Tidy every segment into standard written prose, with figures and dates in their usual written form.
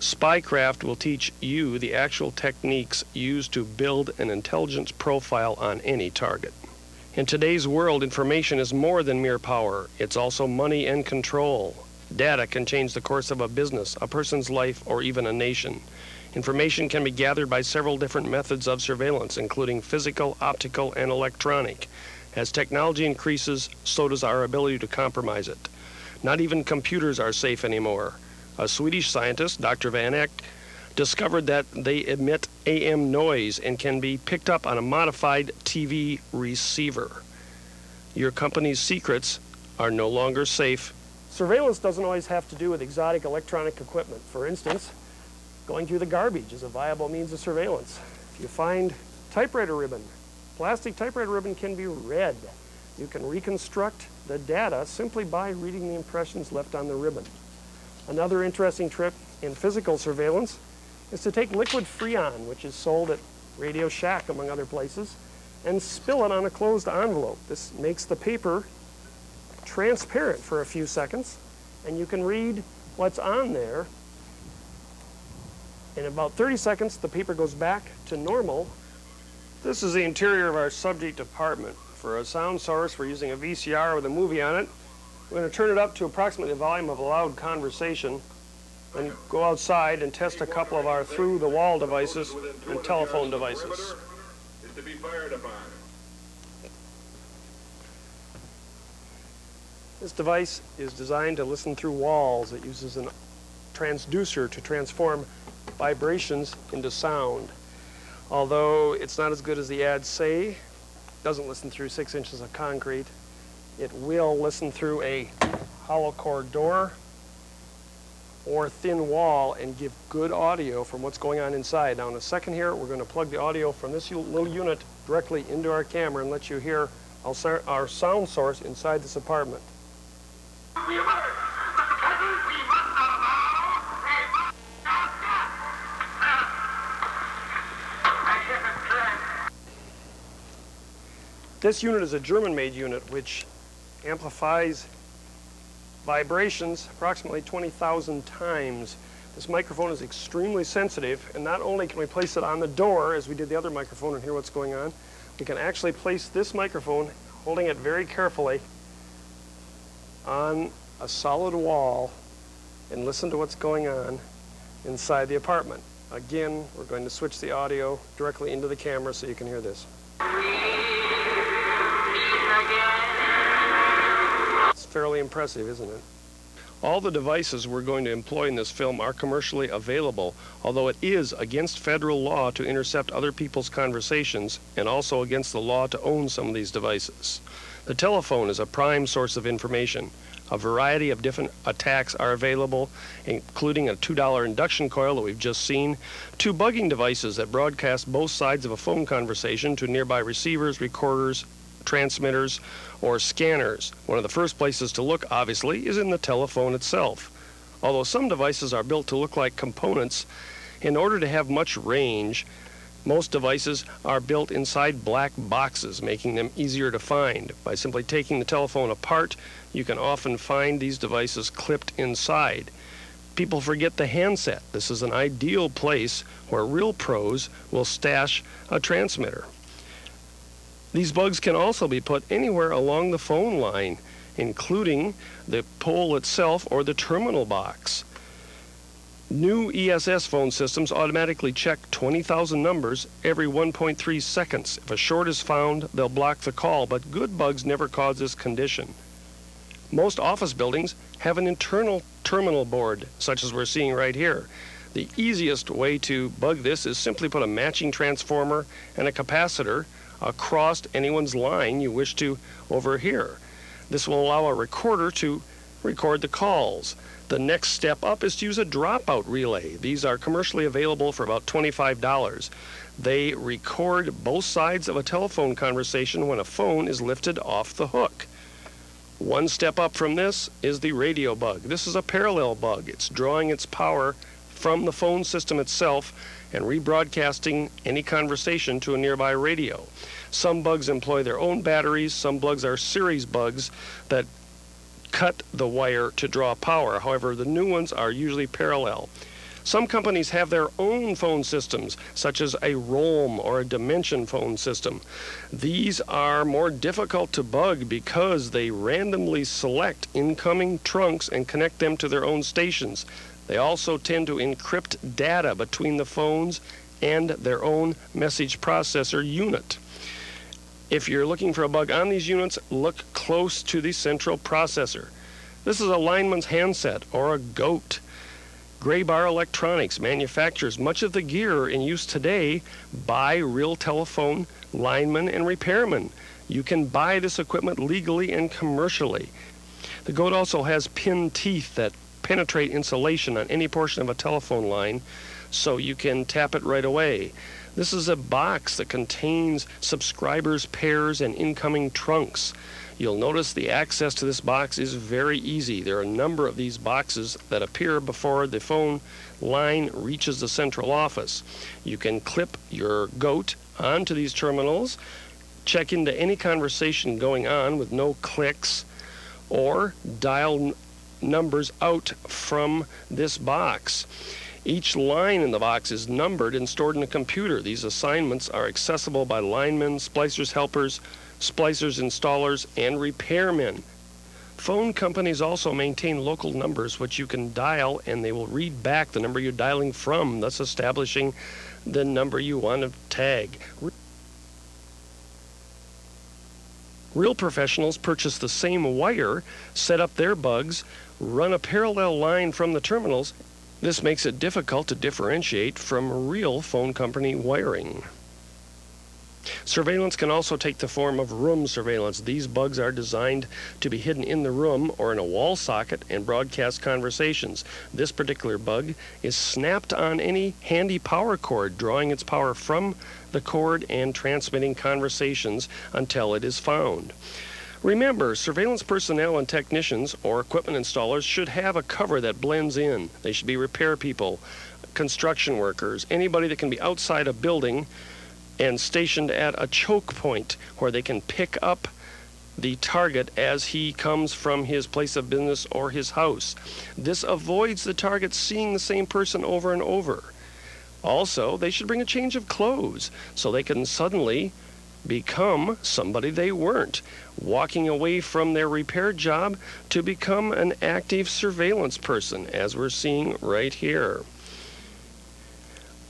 Spycraft will teach you the actual techniques used to build an intelligence profile on any target. In today's world, information is more than mere power. It's also money and control. Data can change the course of a business, a person's life, or even a nation. Information can be gathered by several different methods of surveillance, including physical, optical, and electronic. As technology increases, so does our ability to compromise it. Not even computers are safe anymore. A Swedish scientist, Dr. Van Eck, discovered that they emit AM noise and can be picked up on a modified TV receiver. Your company's secrets are no longer safe. Surveillance doesn't always have to do with exotic electronic equipment. For instance, going through the garbage is a viable means of surveillance. If you find typewriter ribbon, plastic typewriter ribbon can be read. You can reconstruct the data simply by reading the impressions left on the ribbon. Another interesting trick in physical surveillance is to take liquid Freon, which is sold at Radio Shack, among other places, and spill it on a closed envelope. This makes the paper transparent for a few seconds, and you can read what's on there. In about 30 seconds, the paper goes back to normal. This is the interior of our subject apartment. For a sound source, we're using a VCR with a movie on it. We're going to turn it up to approximately the volume of a loud conversation and go outside and test a couple of our through-the-wall devices and telephone devices. This device is designed to listen through walls. It uses a transducer to transform vibrations into sound. Although it's not as good as the ads say, it doesn't listen through 6 inches of concrete. It will listen through a hollow core door or thin wall and give good audio from what's going on inside. Now in a second here, we're going to plug the audio from this little unit directly into our camera and let you hear our sound source inside this apartment. This unit is a German-made unit which amplifies vibrations approximately 20,000 times. This microphone is extremely sensitive, and not only can we place it on the door as we did the other microphone and hear what's going on, we can actually place this microphone, holding it very carefully, on a solid wall and listen to what's going on inside the apartment. Again, we're going to switch the audio directly into the camera so you can hear this. It's fairly impressive, isn't it? All the devices we're going to employ in this film are commercially available, although it is against federal law to intercept other people's conversations and also against the law to own some of these devices. The telephone is a prime source of information. A variety of different attacks are available, including a $2 induction coil that we've just seen, 2 bugging devices that broadcast both sides of a phone conversation to nearby receivers, recorders, transmitters, or scanners. One of the first places to look, obviously, is in the telephone itself. Although some devices are built to look like components, in order to have much range, most devices are built inside black boxes, making them easier to find. By simply taking the telephone apart, you can often find these devices clipped inside. People forget the handset. This is an ideal place where real pros will stash a transmitter. These bugs can also be put anywhere along the phone line, including the pole itself or the terminal box. New ESS phone systems automatically check 20,000 numbers every 1.3 seconds. If a short is found, they'll block the call, but good bugs never cause this condition. Most office buildings have an internal terminal board, such as we're seeing right here. The easiest way to bug this is simply put a matching transformer and a capacitor across anyone's line you wish to overhear. This will allow a recorder to record the calls. The next step up is to use a dropout relay. These are commercially available for about $25. They record both sides of a telephone conversation when a phone is lifted off the hook. One step up from this is the radio bug. This is a parallel bug. It's drawing its power from the phone system itself and rebroadcasting any conversation to a nearby radio. Some bugs employ their own batteries. Some bugs are series bugs that cut the wire to draw power. However, the new ones are usually parallel. Some companies have their own phone systems, such as a roam or a dimension phone system. These are more difficult to bug because they randomly select incoming trunks and connect them to their own stations. They also tend to encrypt data between the phones and their own message processor unit. If you're looking for a bug on these units, look close to the central processor. This is a lineman's handset or a GOAT. Gray Bar Electronics manufactures much of the gear in use today by real telephone linemen and repairmen. You can buy this equipment legally and commercially. The GOAT also has pin teeth that penetrate insulation on any portion of a telephone line, so you can tap it right away. This is a box that contains subscribers' pairs and incoming trunks. You'll notice the access to this box is very easy. There are a number of these boxes that appear before the phone line reaches the central office. You can clip your GOAT onto these terminals, check into any conversation going on with no clicks, or dial numbers out from this box. Each line in the box is numbered and stored in a computer. These assignments are accessible by linemen, splicers helpers, splicers installers, and repairmen. Phone companies also maintain local numbers which you can dial, and they will read back the number you're dialing from, thus establishing the number you want to tag. Real professionals purchase the same wire, set up their bugs, run a parallel line from the terminals. This makes it difficult to differentiate from real phone company wiring. Surveillance can also take the form of room surveillance. These bugs are designed to be hidden in the room or in a wall socket and broadcast conversations. This particular bug is snapped on any handy power cord, drawing its power from the cord and transmitting conversations until it is found. Remember, surveillance personnel and technicians or equipment installers should have a cover that blends in. They should be repair people, construction workers, anybody that can be outside a building and stationed at a choke point where they can pick up the target as he comes from his place of business or his house. This avoids the target seeing the same person over and over. Also, they should bring a change of clothes so they can suddenly become somebody they weren't, walking away from their repair job to become an active surveillance person, as we're seeing right here.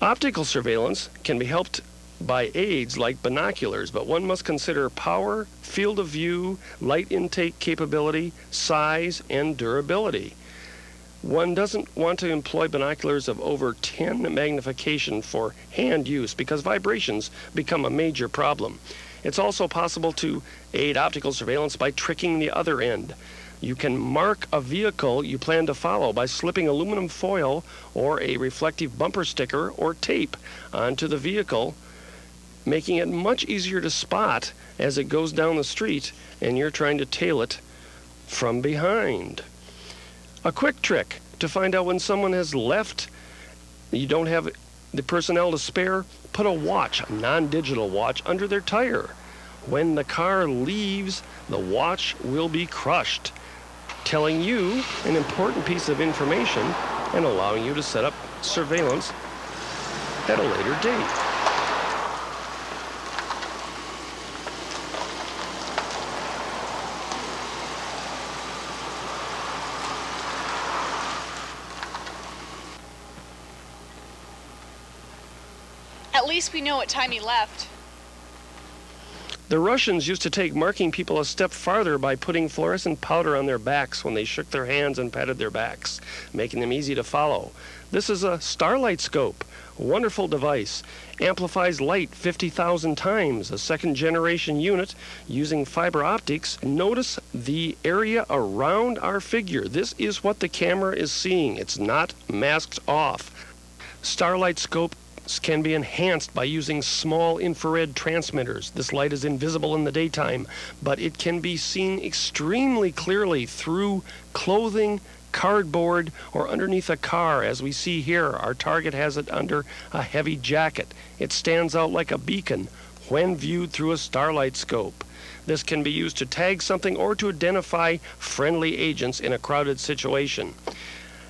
Optical surveillance can be helped by aids like binoculars, but one must consider power, field of view, light intake capability, size, and durability. One doesn't want to employ binoculars of over 10 magnification for hand use because vibrations become a major problem. It's also possible to aid optical surveillance by tricking the other end. You can mark a vehicle you plan to follow by slipping aluminum foil or a reflective bumper sticker or tape onto the vehicle, making it much easier to spot as it goes down the street and you're trying to tail it from behind. A quick trick to find out when someone has left, you don't have the personnel to spare, put a watch, a non-digital watch, under their tire. When the car leaves, the watch will be crushed, telling you an important piece of information and allowing you to set up surveillance at a later date. At least we know what time he left. The Russians used to take marking people a step farther by putting fluorescent powder on their backs when they shook their hands and patted their backs, making them easy to follow. This is a starlight scope, a wonderful device. Amplifies light 50,000 times, a second-generation unit using fiber optics. Notice the area around our figure. This is what the camera is seeing. It's not masked off. Starlight scope can be enhanced by using small infrared transmitters. This light is invisible in the daytime, but it can be seen extremely clearly through clothing, cardboard, or underneath a car. As we see here, our target has it under a heavy jacket. It stands out like a beacon when viewed through a starlight scope. This can be used to tag something or to identify friendly agents in a crowded situation.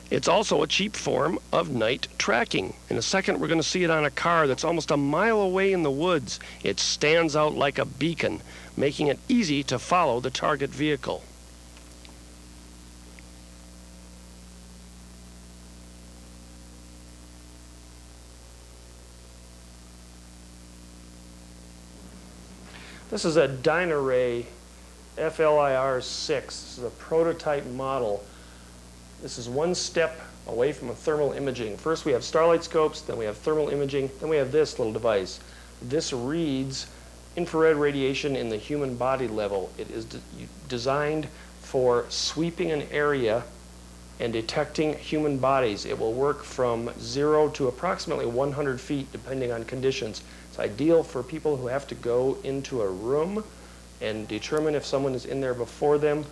It's also a cheap form of night tracking. In a second, we're going to see it on a car that's almost a mile away in the woods. It stands out like a beacon, making it easy to follow the target vehicle. This is a Dynaray FLIR-6. This is a prototype model. This is one step away from a thermal imaging. First we have starlight scopes, then we have thermal imaging, then we have this little device. This reads infrared radiation in the human body level. It is designed for sweeping an area and detecting human bodies. It will work from 0 to approximately 100 feet depending on conditions. It's ideal for people who have to go into a room and determine if someone is in there before them,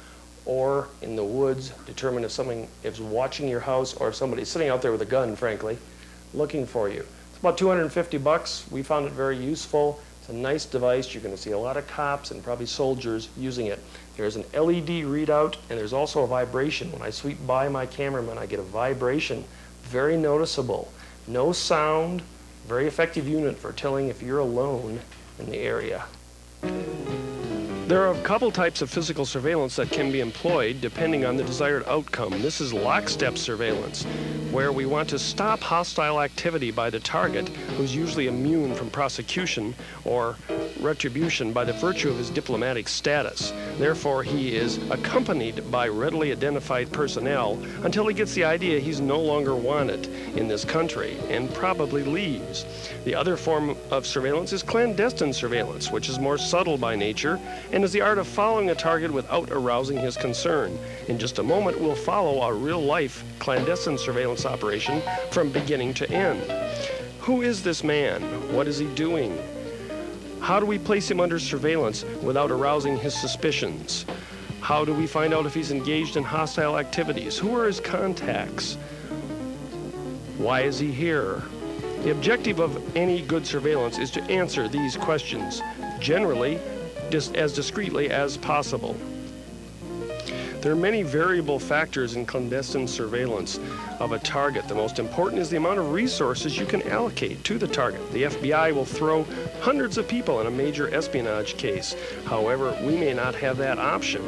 or in the woods, determine if someone is watching your house, or if somebody's sitting out there with a gun, frankly, looking for you. It's about $250. We found it very useful. It's a nice device. You're going to see a lot of cops and probably soldiers using it. There's an LED readout, and there's also a vibration. When I sweep by my cameraman, I get a vibration. Very noticeable. No sound. Very effective unit for telling if you're alone in the area. There are a couple types of physical surveillance that can be employed depending on the desired outcome. This is lockstep surveillance, where we want to stop hostile activity by the target, who's usually immune from prosecution or retribution by the virtue of his diplomatic status. Therefore, he is accompanied by readily identified personnel until he gets the idea he's no longer wanted in this country and probably leaves. The other form of surveillance is clandestine surveillance, which is more subtle by nature and is the art of following a target without arousing his concern. In just a moment, we'll follow a real-life clandestine surveillance operation from beginning to end. Who is this man? What is he doing? How do we place him under surveillance without arousing his suspicions? How do we find out if he's engaged in hostile activities? Who are his contacts? Why is he here? The objective of any good surveillance is to answer these questions, generally as discreetly as possible. There are many variable factors in clandestine surveillance of a target. The most important is the amount of resources you can allocate to the target. The FBI will throw hundreds of people in a major espionage case. However, we may not have that option.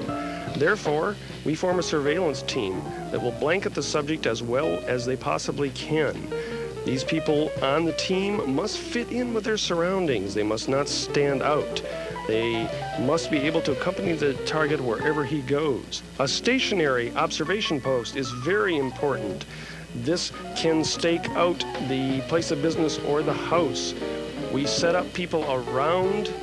Therefore, we form a surveillance team that will blanket the subject as well as they possibly can. These people on the team must fit in with their surroundings. They must not stand out. They must be able to accompany the target wherever he goes. A stationary observation post is very important. This can stake out the place of business or the house. We set up people around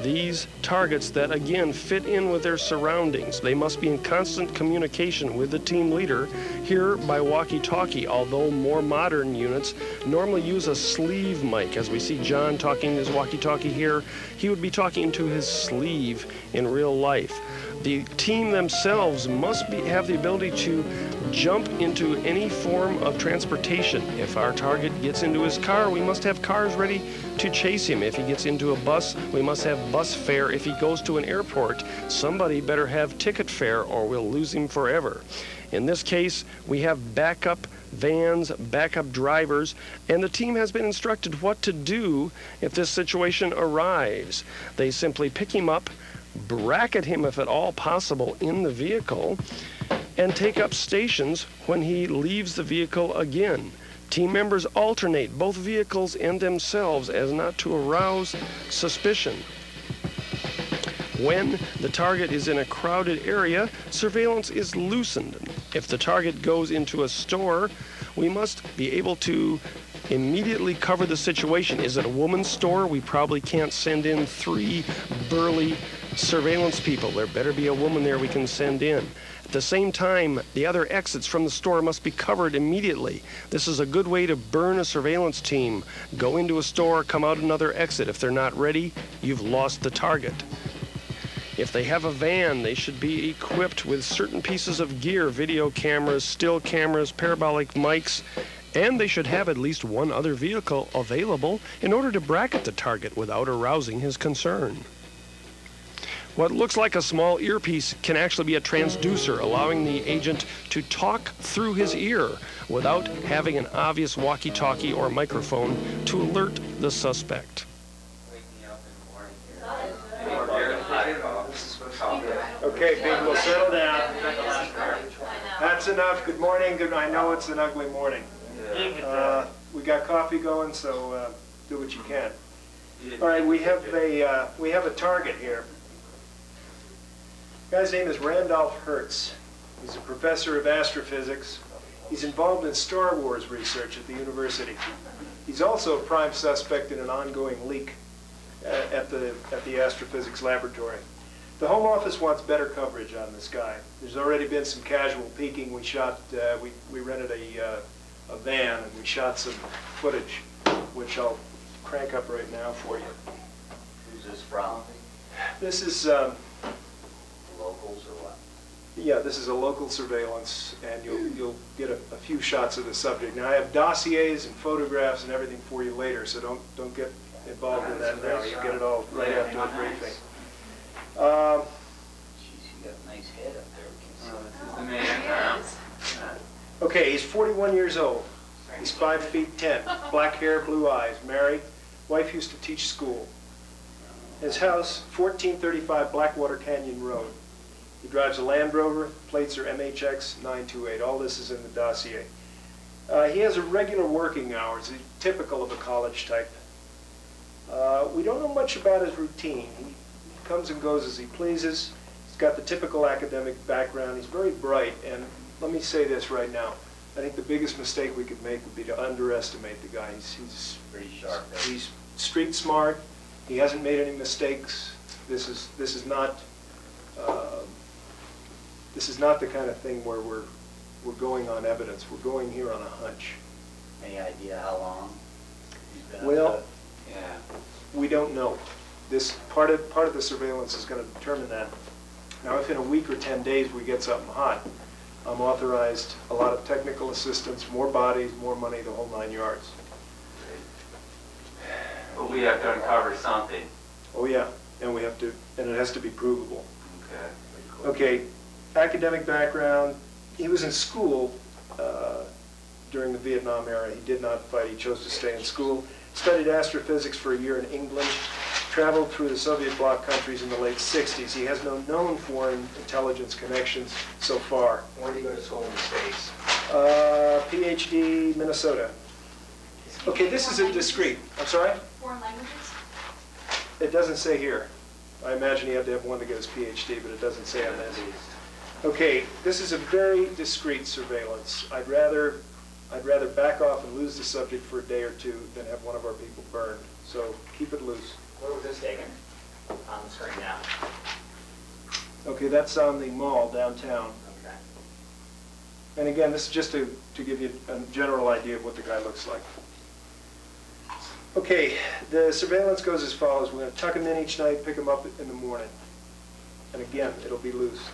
these targets that, again, fit in with their surroundings. They must be in constant communication with the team leader, here by walkie-talkie, although more modern units normally use a sleeve mic. As we see John talking his walkie-talkie here, he would be talking into his sleeve in real life. The team themselves must have the ability to jump into any form of transportation. If our target gets into his car, we must have cars ready to chase him. If he gets into a bus, we must have bus fare. If he goes to an airport, somebody better have ticket fare or we'll lose him forever. In this case, we have backup vans, backup drivers, and the team has been instructed what to do if this situation arrives. They simply pick him up, bracket him if at all possible in the vehicle, and take up stations when he leaves the vehicle again. Team members alternate both vehicles and themselves as not to arouse suspicion. When the target is in a crowded area, surveillance is loosened. If the target goes into a store, we must be able to immediately cover the situation. Is it a woman's store? We probably can't send in 3 burly surveillance people. There better be a woman there we can send in. At the same time, the other exits from the store must be covered immediately. This is a good way to burn a surveillance team. Go into a store, come out another exit. If they're not ready, you've lost the target. If they have a van, they should be equipped with certain pieces of gear, video cameras, still cameras, parabolic mics, and they should have at least one other vehicle available in order to bracket the target without arousing his concern. What looks like a small earpiece can actually be a transducer, allowing the agent to talk through his ear without having an obvious walkie-talkie or microphone to alert the suspect. Okay, people, settle down. That's enough. Good morning. Good. I know it's an ugly morning. We got coffee going, so do what you can. All right, we have a target here. The guy's name is Randolph Hertz. He's a professor of astrophysics. He's involved in Star Wars research at the university. He's also a prime suspect in an ongoing leak at the astrophysics laboratory. The Home Office wants better coverage on this guy. There's already been some casual peeking. We shot, we rented a van and we shot some footage, which I'll crank up right now for you. Who's this from? This is, Locals or what? yeah, this is a local surveillance, and you'll get a few shots of the subject. Now I have dossiers and photographs and everything for you later, so don't get involved in that now. You'll get it all right after the briefing. Jeez, you got a nice head up there. We can see. Okay, he's 41 years old. He's 5 feet 10, black hair, blue eyes, married. Wife used to teach school. His house, 1435 Blackwater Canyon Road. He drives a Land Rover, plates are MHX 928. All this is in the dossier. He has irregular working hours, typical of a college type. We don't know much about his routine. He comes and goes as he pleases. He's got the typical academic background. He's very bright, and let me say this right now. I think the biggest mistake we could make would be to underestimate the guy. He's Pretty sharp. He's street smart. He hasn't made any mistakes. This is not the kind of thing where we're going on evidence. We're going here on a hunch. Any idea how long he's been Well, up to? Yeah. we don't know. This part of the surveillance is going to determine that. Now, if in a week or 10 days we get something hot, I'm authorized a lot of technical assistance, more bodies, more money, the whole 9 yards. But we have to uncover something. Oh yeah, and it has to be provable. Okay. Okay, academic background. He was in school during the Vietnam era. He did not fight. He chose to stay in school. Studied astrophysics for a year in England. Traveled through the Soviet bloc countries in the late 60s. He has no known foreign intelligence connections so far. Where did he go to school in the States? PhD, Minnesota. Okay, this is a discrete. I'm sorry? Foreign languages? It doesn't say here. I imagine he had to have one to get his PhD, but it doesn't say on this. Okay, this is a very discreet surveillance. I'd rather back off and lose the subject for a day or two than have one of our people burned. So keep it loose. Where was this taken? On the screen now. Okay, that's on the mall downtown. Okay. And again, this is just to give you a general idea of what the guy looks like. Okay, the surveillance goes as follows. We're going to tuck him in each night, pick him up in the morning. And again, it'll be loose.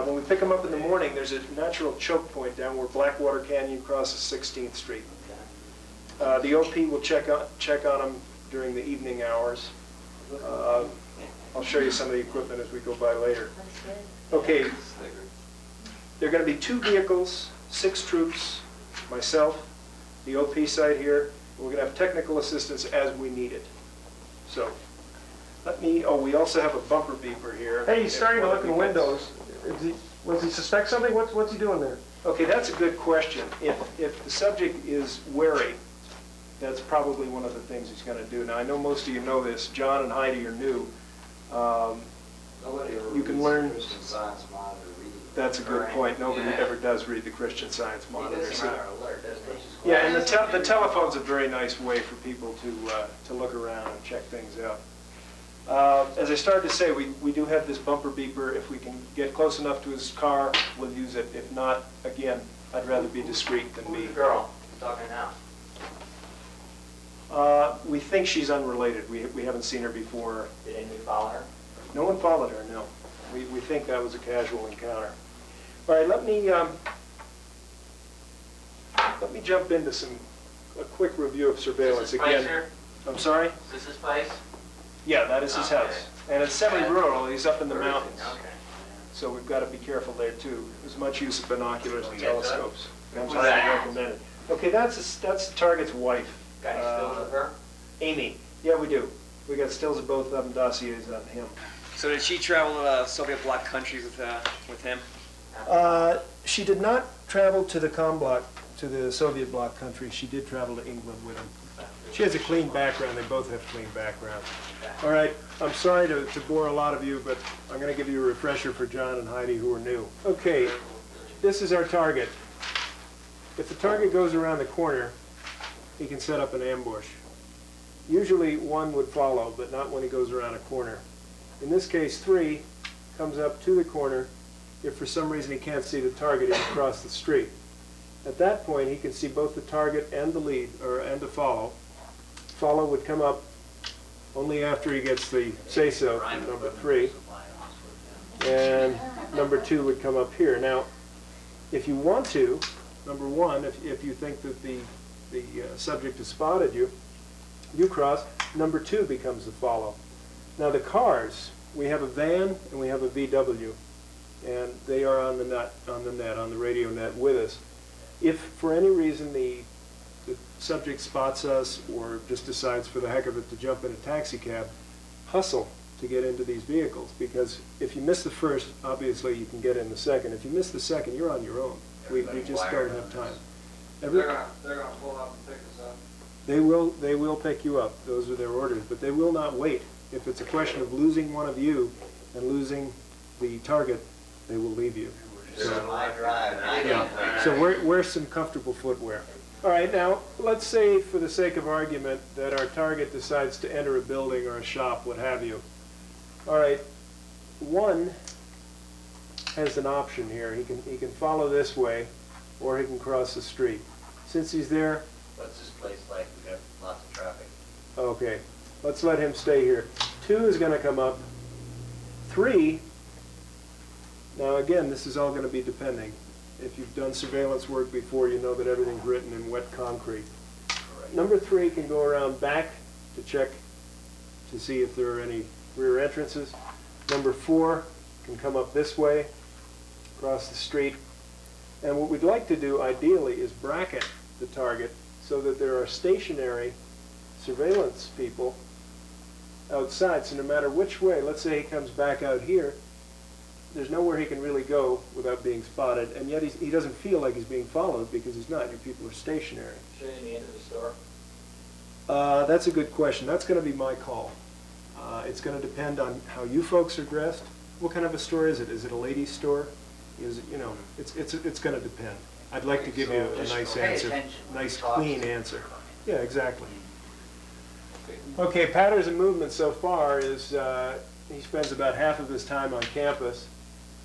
When we pick him up in the morning, there's a natural choke point down where Blackwater Canyon crosses 16th Street. The OP will check on him during the evening hours. I'll show you some of the equipment as we go by later. Okay, there are going to be 2 vehicles, 6 troops, myself, the OP site here. We're going to have technical assistance as we need it. So, we also have a bumper beeper here. Hey, he's starting to look in the windows. Was he suspect something? What's he doing there? Okay, that's a good question. If the subject is wary, that's probably one of the things he's going to do. Now, I know most of you know this. John and Heidi are new. You can learn. Christian Science Monitor reading. That's a good point. Nobody ever does read the Christian Science Monitor. He does So. alert, doesn't he? Yeah, and the telephone's a very nice way for people to look around and check things out. As I started to say, we do have this bumper beeper. If we can get close enough to his car, we'll use it. If not, again, I'd rather be discreet than Who's be. the girl talking now? We think she's unrelated. We haven't seen her before. Did anybody follow her? No one followed her, no. We think that was a casual encounter. All right, let me jump into a quick review of surveillance Is this place again. here? I'm sorry? Is this his place? Yeah, that is his Okay. house. And it's semi-rural, he's up in the mountains. Okay. So we've got to be careful there too. There's much use of binoculars and We get that? telescopes. That's what I recommend it. Okay, that's the target's wife. Got any stills of her? Amy. Yeah, we do. We got stills of both of them, dossiers on him. So did she travel to Soviet bloc countries with him? She did not travel to the bloc, to the Soviet bloc countries. She did travel to England with him. She has a clean background. They both have clean backgrounds. All right, I'm sorry to bore a lot of you, but I'm going to give you a refresher for John and Heidi who are new. Okay, this is our target. If the target goes around the corner, he can set up an ambush. Usually one would follow, but not when he goes around a corner. In this case, 3 comes up to the corner. If for some reason he can't see the target, he can cross the street. At that point, he can see both the target and the lead, and the follow. Follow would come up only after he gets the say-so from number 3, and number 2 would come up here. Now, if you want to, number 1, if you think that the subject has spotted you, you cross. Number 2 becomes the follow. Now the cars, we have a van and we have a VW, and they are on the radio net with us. If for any reason the subject spots us or just decides for the heck of it to jump in a taxi cab, hustle to get into these vehicles, because if you miss the first, obviously you can get in the second. If you miss the second, you're on your own. We just don't have time. They're gonna pull up and pick us up. They will pick you up. Those are their orders, but they will not wait. If it's a question of losing one of you and losing the target, they will leave you. So wear some comfortable footwear. All right, now let's say for the sake of argument that our target decides to enter a building or a shop, what have you. All right, 1 has an option here. He can follow this way, or he can cross the street. Since he's there, What's this place like? We got lots of traffic. okay, let's let him stay here. 2 is going to come up. 3, now again, this is all going to be depending. If you've done surveillance work before, you know that everything's written in wet concrete. Number 3 can go around back to check to see if there are any rear entrances. Number 4 can come up this way, across the street. And what we'd like to do ideally is bracket the target so that there are stationary surveillance people outside. So no matter which way, let's say he comes back out here, there's nowhere he can really go without being spotted, and yet he doesn't feel like he's being followed because he's not. Your people are stationary. Shouldn't he enter the store? That's a good question. That's going to be my call. It's going to depend on how you folks are dressed. What kind of a store is it? Is it a ladies' store? Is it, it's going to depend. I'd like to give you a nice answer, nice clean answer. Yeah, exactly. Okay, patterns and movement so far is he spends about half of his time on campus.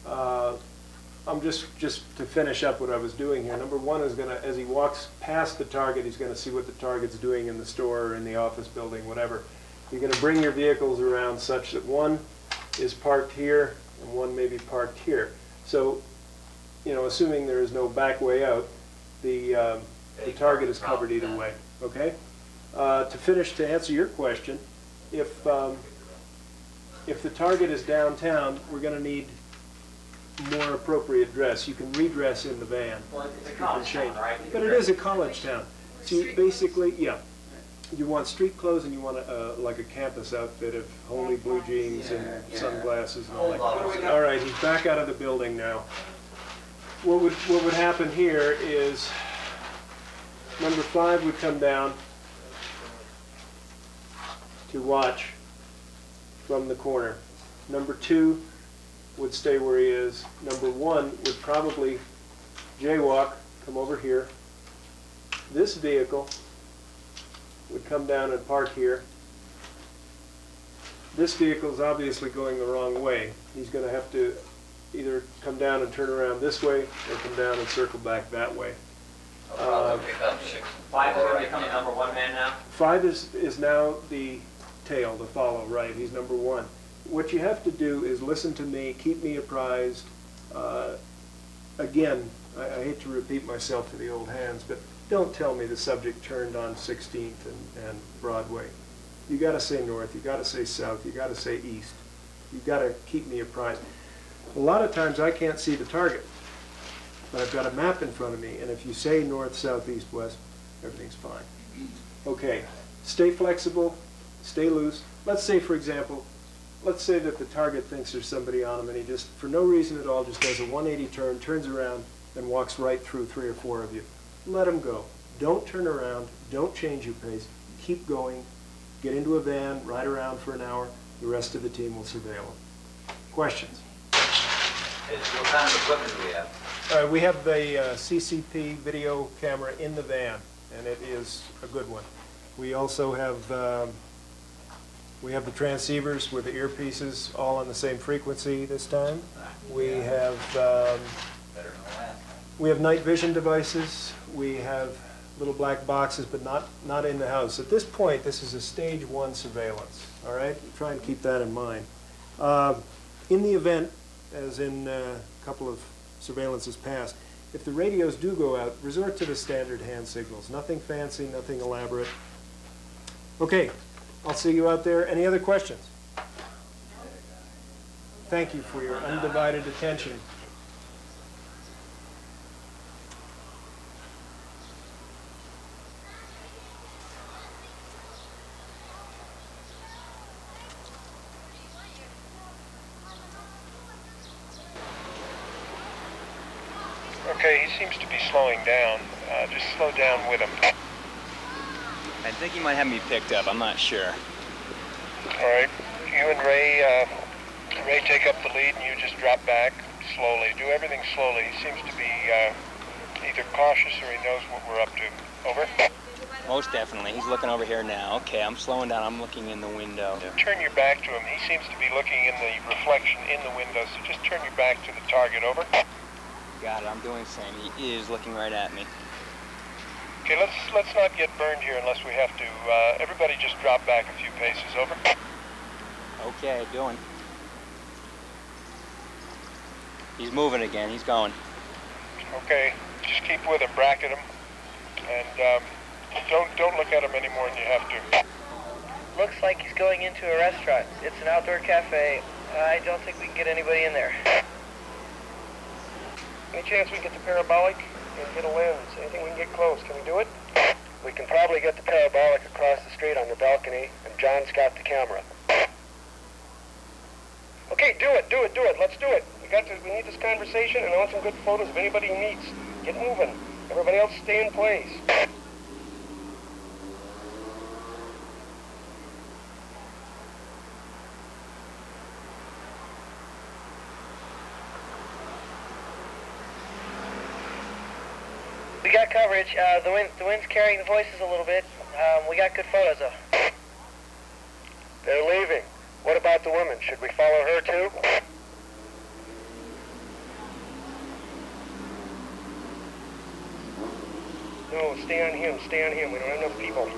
I'm just to finish up what I was doing here. Number 1 is as he walks past the target, he's going to see what the target's doing in the store or in the office building, whatever. You're going to bring your vehicles around such that 1 is parked here and 1 may be parked here. So, assuming there is no back way out, the target is covered either way. Okay. To answer your question, if the target is downtown, we're going to need more appropriate dress. You can redress in the van. Well, it's a You can college change. town, right? But it is a college town. So you basically, yeah, you want street clothes and you want like a campus outfit of homely blue jeans and sunglasses and all that kind of stuff. All right, he's back out of the building now. What would happen here is number 5 would come down to watch from the corner. Number 2 would stay where he is. Number 1 would probably jaywalk, come over here. This vehicle would come down and park here. This vehicle is obviously going the wrong way. He's going to have to either come down and turn around this way or come down and circle back that way. I'll probably pick up 6. 5 is going to become the number 1 man now? 5 is now the tail, the follow, right? He's number 1. What you have to do is listen to me, keep me apprised. Again, I hate to repeat myself to the old hands, but don't tell me the subject turned on 16th and Broadway. You got to say north, you got to say south, you got to say east. You got to keep me apprised. A lot of times I can't see the target, but I've got a map in front of me, and if you say north, south, east, west, everything's fine. Okay, stay flexible, stay loose. Let's say, for example, let's say that the target thinks there's somebody on him, and he just, for no reason at all, just does a 180 turn, turns around, and walks right through 3 or 4 of you. Let him go. Don't turn around. Don't change your pace. Keep going. Get into a van, ride around for an hour. The rest of the team will surveil him. Questions? What kind of equipment do we have? We have the CCP video camera in the van, and it is a good one. We also have the transceivers with the earpieces all on the same frequency this time. We have Better than the last time. we have night vision devices. We have little black boxes, but not in the house. At this point, this is a stage 1 surveillance. All right, try and keep that in mind. In the event, as in a couple of surveillances past, if the radios do go out, resort to the standard hand signals. Nothing fancy, nothing elaborate. Okay, I'll see you out there. Any other questions? Thank you for your undivided attention. Okay, he seems to be slowing down. Just slow down with him. I think he might have me picked up. I'm not sure. All right, you and Ray take up the lead, and you just drop back slowly. Do everything slowly. He seems to be either cautious or he knows what we're up to. Over. Most definitely. He's looking over here now. Okay, I'm slowing down. I'm looking in the window. Turn your back to him. He seems to be looking in the reflection in the window, so just turn your back to the target. Over. Got it. I'm doing the same. He is looking right at me. Okay, let's not get burned here unless we have to. Everybody just drop back a few paces. Over. Okay, doing. He's moving again. He's going. Okay, just keep with him, bracket him, and don't look at him any more than you have to. Looks like he's going into a restaurant. It's an outdoor cafe. I don't think we can get anybody in there. Any chance we can get the parabolic and get a lens? Anything we can get close? Can we do it? We can probably get the parabolic across the street on the balcony, and John's got the camera. Okay, do it. Let's do it. We need this conversation, and I want some good photos of anybody he meets. Get moving. Everybody else stay in place. We got coverage. The wind's carrying the voices a little bit. We got good photos, though. They're leaving. What about the woman? Should we follow her too? No, stay on him. We don't have enough people.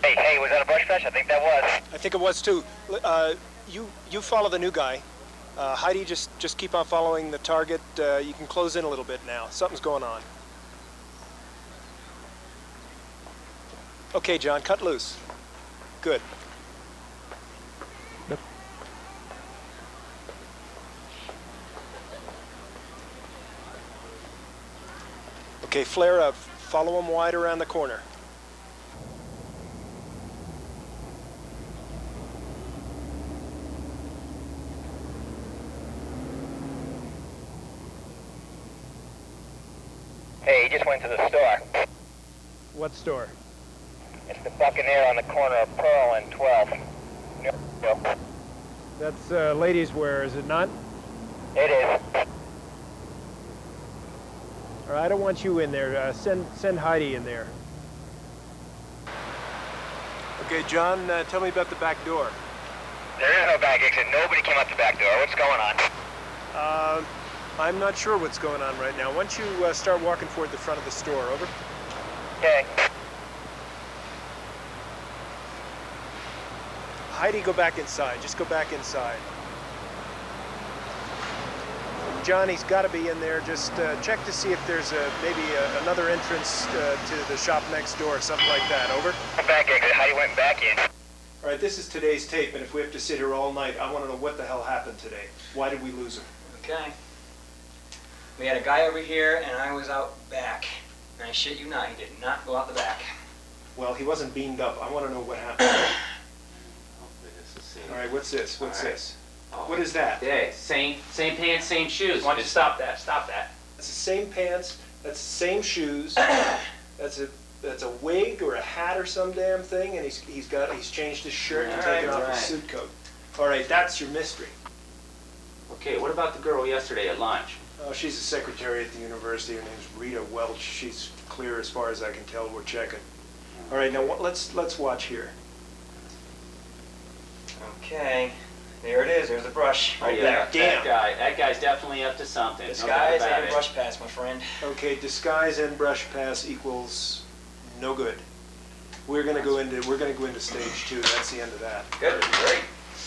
Hey, was that a brush fetch? I think that was. I think it was too. You follow the new guy. Heidi, just keep on following the target. You can close in a little bit now. Something's going on. Okay, John, cut loose. Good. Okay, flare up. Follow him wide around the corner. Hey, he just went to the store. What store? It's the Buccaneer on the corner of Pearl and 12. Yep. That's ladies' wear, is it not? It is. All right, I don't want you in there. Send Heidi in there. Okay, John, tell me about the back door. There is no back exit. Nobody came out the back door. What's going on? I'm not sure what's going on right now. Why don't you start walking toward the front of the store, over? Okay. Heidi, go back inside. Just go back inside. Johnny's got to be in there. Just check to see if there's maybe another entrance to the shop next door or something like that. Over. I'm back in. How you went back in? All right, this is today's tape, and if we have to sit here all night, I want to know what the hell happened today. Why did we lose him? Okay. We had a guy over here, and I was out back. And I shit you not, he did not go out the back. Well, he wasn't beamed up. I want to know what happened. All right, what's this? What's this? What is that? Yeah, same pants, same shoes. Why don't you stop that? Stop that. That's the same pants. That's the same shoes. That's a wig or a hat or some damn thing, and he's changed his shirt and taken off his suit coat. All right, that's your mystery. Okay, what about the girl yesterday at lunch? Oh, she's a secretary at the university. Her name's Rita Welch. She's clear as far as I can tell. We're checking. All right, now let's watch here. Okay. There it is. There's the brush. Oh yeah, that guy's definitely up to something. Disguise no doubt about and it. brush pass, my friend. Okay, disguise and brush pass equals no good. We're gonna go into stage 2. That's the end of that. Good. Great.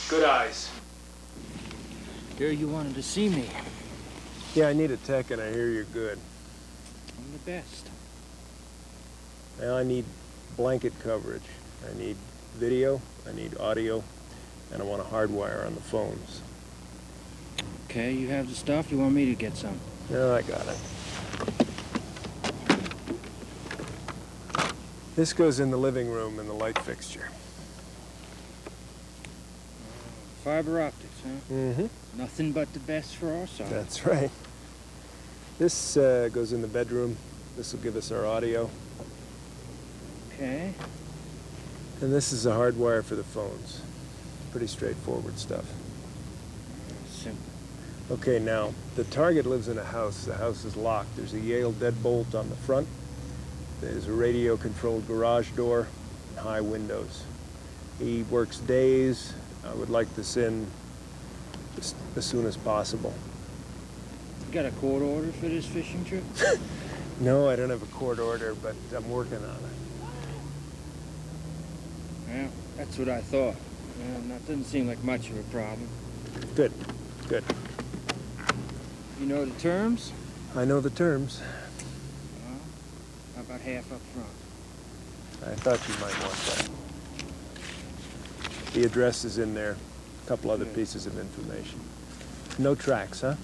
Good eyes. Hear you wanted to see me. Yeah, I need a tech, and I hear you're good. I'm the best. Well, I need blanket coverage. I need video. I need audio. And I want a hardwire on the phones. Okay, you have the stuff. You want me to get some? No, I got it. This goes in the living room in the light fixture. Fiber optics, huh? Mm-hmm. Nothing but the best for our side. That's right. This goes in the bedroom. This will give us our audio. Okay. And this is a hardwire for the phones. Pretty straightforward stuff. Simple. Okay, now, the target lives in a house. The house is locked. There's a Yale deadbolt on the front. There's a radio-controlled garage door and high windows. He works days. I would like this in as soon as possible. You got a court order for this fishing trip? No, I don't have a court order, but I'm working on it. Well, that's what I thought. That doesn't seem like much of a problem. Good, good. You know the terms? I know the terms. Well, how about half up front? I thought you might want that. The address is in there. A couple other pieces of information. No tracks, huh?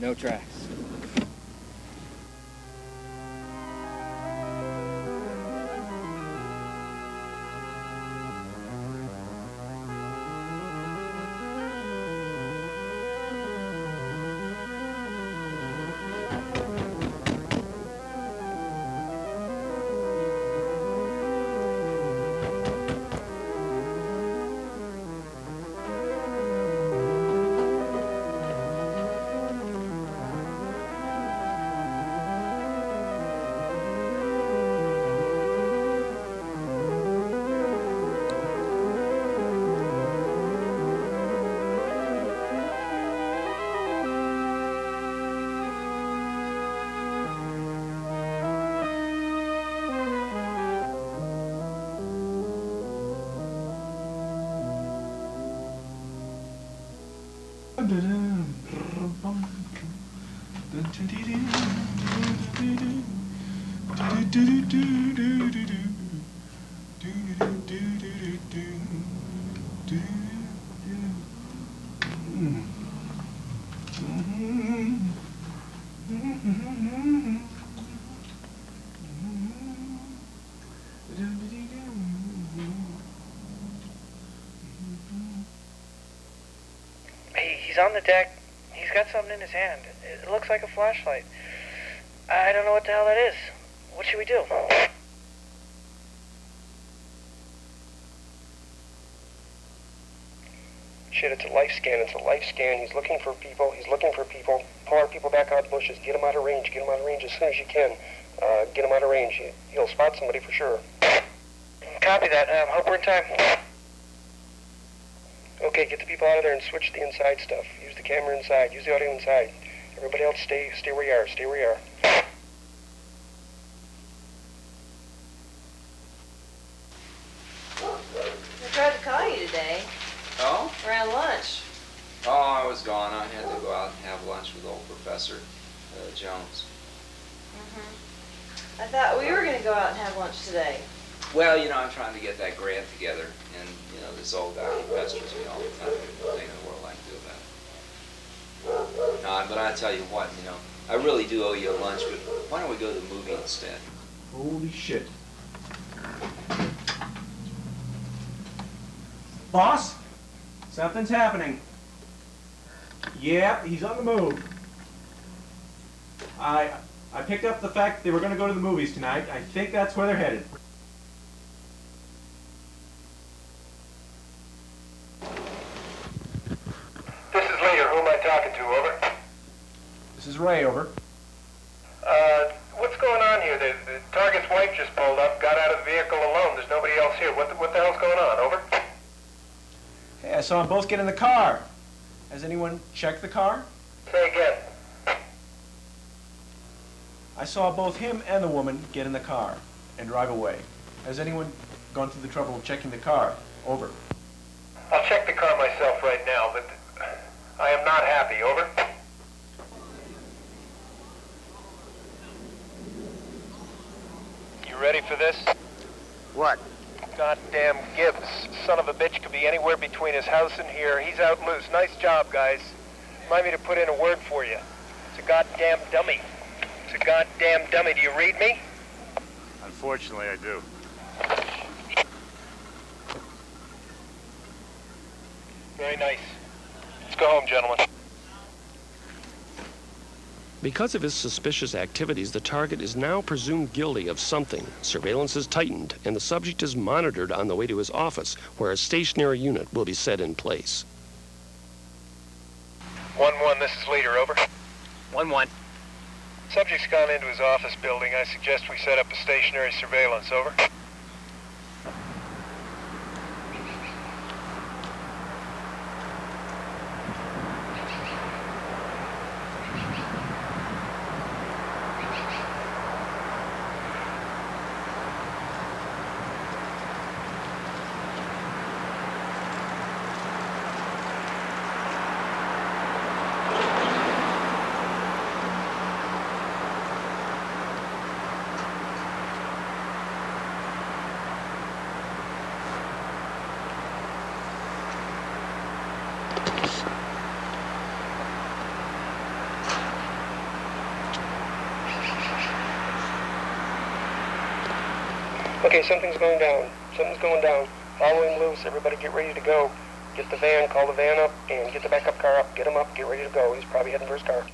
No tracks. He's on the deck. He's got something in his hand. It looks like a flashlight. I don't know what the hell that is. What should we do? Shit, it's a life scan. It's a life scan. He's looking for people. He's looking for people. Pull our people back out of the bushes. Get them out of range. Get them out of range as soon as you can. Get them out of range. He'll spot somebody for sure. Copy that. Hope we're in time. Okay, get the people out of there and switch the inside stuff. Use the camera inside. Use the audio inside. Everybody else, stay where you are. Stay where you are. I tried to call you today Oh? around lunch. Oh, I was gone. I had to go out Professor Jones. I thought we were going to go out and have lunch today. Well, you know, I'm trying to get that grant together, and, you know, this old guy pesters me all the time. There's nothing in the world I can do about it. No, but I tell you what, you know, I really do owe you a lunch, but why don't we go to the movie instead? Holy shit. Boss? Something's happening. Yeah, he's on the move. I picked up the fact they were going to go to the movies tonight. I think that's where they're headed. This is Leader. Who am I talking to? Over. This is Ray, over. What's going on here? The target's wife just pulled up, got out of the vehicle alone. There's nobody else here. What the hell's going on? Over. Hey, I saw them both get in the car. Has anyone checked the car? Say again. I saw both him and the woman get in the car and drive away. Has anyone gone through the trouble of checking the car? Over. I'll check the car myself right now, but I am not happy. Over. You ready for this? What? Goddamn Gibbs. Son of a bitch could be anywhere between his house and here. He's out loose. Nice job, guys. Remind me to put in a word for you. It's a goddamn dummy. It's a goddamn dummy. Do you read me? Unfortunately, I do. Very nice. Let's go home, gentlemen. Because of his suspicious activities, the target is now presumed guilty of something. Surveillance is tightened, and the subject is monitored on the way to his office, where a stationary unit will be set in place. 1-1, this is Leader, over. 1-1. Subject's gone into his office building. I suggest we set up a stationary surveillance, over. Okay, something's going down. Something's going down. Follow him loose. Everybody get ready to go. Get the van, call the van up, and get the backup car up. Get him up, get ready to go. He's probably heading for his car.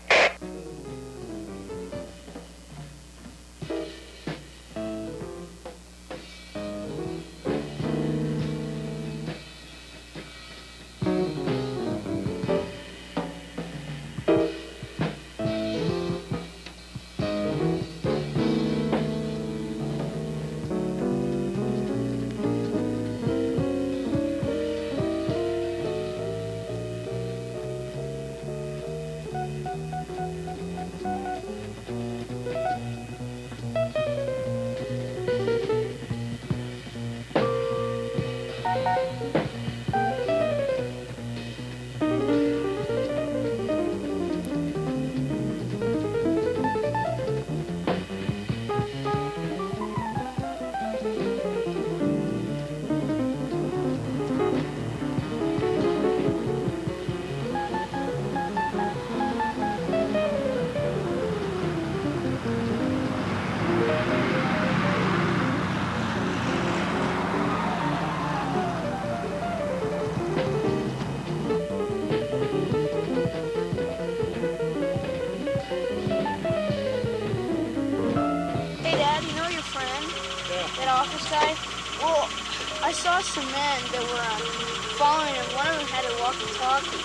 guy? Well, I saw some men that were following him. One of them had a walkie-talkie,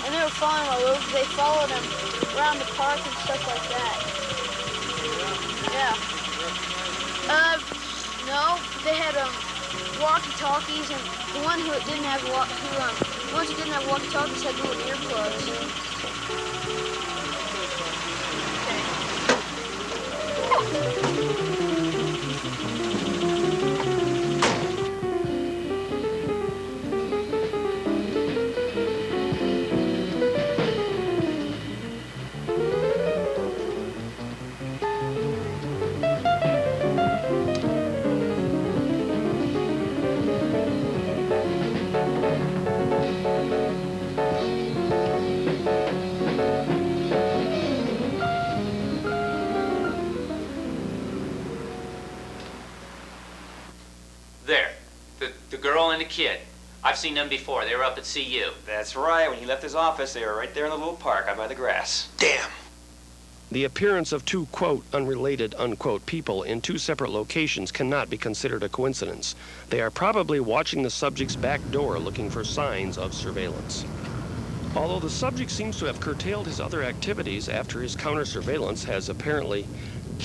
and they were following him all over. They followed him around the park and stuff like that. Yeah. No, they had walkie-talkies, and the one who didn't have the ones who didn't have walkie-talkies had little earplugs. the kid. I've seen them before. They were up at CU. That's right. When he left his office, they were right there in the little park out by the grass. Damn. The appearance of two, quote, unrelated, unquote, people in two separate locations cannot be considered a coincidence. They are probably watching the subject's back door looking for signs of surveillance. Although the subject seems to have curtailed his other activities after his counter-surveillance has apparently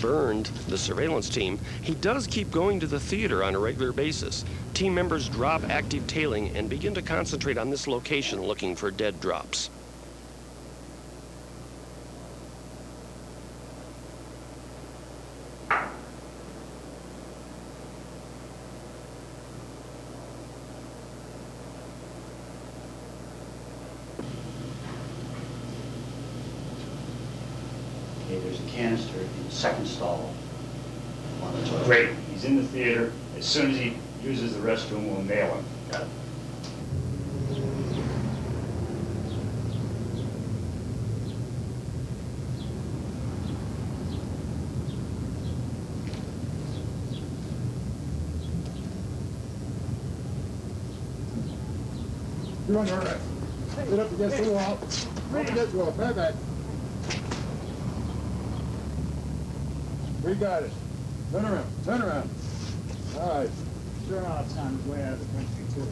burned the surveillance team, he does keep going to the theater on a regular basis. Team members drop active tailing and begin to concentrate on this location looking for dead drops. Okay, there's a canister in the second stall on the toilet. Great, he's in the theater. As soon as he uses the restroom, we'll nail him. Got it. You're on your right. Get up against the wall. Up against the wall. Back back. We got it. Turn around. Turn around. All right. Sure, it's on his way out of the country, too.